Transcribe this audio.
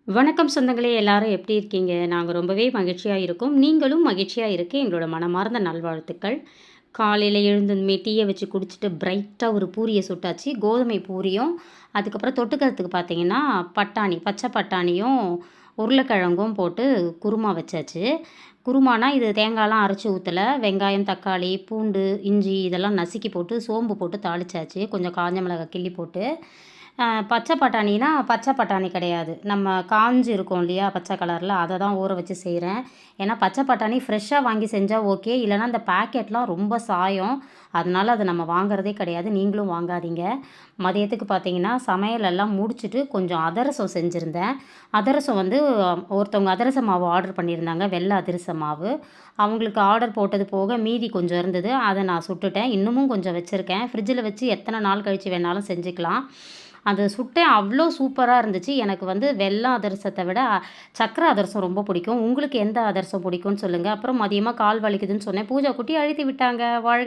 வணக்கம் சொந்தங்களே! எல்லாரும் எப்படி இருக்கீங்க? நாங்க ரொம்பவே மகிழ்ச்சியா இருக்கோம். நீங்களும் மகிழ்ச்சியா இருக்க எங்களோட மனமார்ந்த நல்வாழ்த்துக்கள். காலையில எழுந்ததுமே டீய வச்சு குடிச்சிட்டு பிரைட்டா ஒரு பூரிய சுட்டாச்சு. கோதுமை பூரியும், அதுக்கப்புறம் தொட்டுக்கிறதுக்கு பார்த்தீங்கன்னா, பட்டாணி, பச்சை பட்டாணியும், உருளைக்கிழங்கும் போட்டு குருமா வச்சாச்சு. குருமானா இது தேங்காய்லாம் அரைச்சு ஊத்தல. வெங்காயம், தக்காளி, பூண்டு, இஞ்சி இதெல்லாம் நசுக்கி போட்டு, சோம்பு போட்டு தாளிச்சாச்சு. கொஞ்சம் காஞ்ச மிளகாய் கிள்ளி போட்டு. பச்சை பட்டாணினா, பச்சை பட்டாணி கிடையாது. நம்ம காஞ்சு இருக்கும் இல்லையா? பச்சை கலர்ல அத தான் ஊற வச்சு செய்றேன். ஏன்னா பச்சை பட்டாணி ஃப்ரெஷ்ஷா வாங்கி செஞ்சா ஓகே. இல்லன்னா இந்த பாக்கெட்லாம் ரொம்ப சாயம். அதனால அத நம்ம வாங்குறதே கிடையாது. நீங்களும் வாங்காதீங்க. மதியத்துக்கு பார்த்தீங்கன்னா, சமையல் எல்லாம் முடிச்சுட்டு கொஞ்சம் அதிரசம் செஞ்சிருந்தேன். அதிரசம் வந்து ஒருத்தவங்க அதிரச மாவு ஆர்டர் பண்ணியிருந்தாங்க. வெள்ள அதிரச மாவு. அவங்களுக்கு ஆர்டர் போட்டது போக மீதி கொஞ்சம் இருந்தது. அத நான் சுட்டுட்டேன். இன்னமும் கொஞ்சம் வச்சிருக்கேன். ஃப்ரிட்ஜில வச்சு எத்தன நாள் கழிச்சு வேணாலும் செஞ்சுக்கலாம். அது சுட்டேன் அவ்ளோ சூப்பரா இருந்துச்சு. எனக்கு வந்து வெல்லம் அதிரசத்த விட சர்க்கரை அதிரசம் ரொம்ப பிடிக்கும். உங்களுக்கு எந்த அதிரசம் பிடிக்கும்னு சொல்லுங்க. அப்புறம் மதியமா கால் வலிக்குதுன்னு சொன்னேன். பூஜா குட்டி அழுத்தி விட்டாங்க. வாழ்க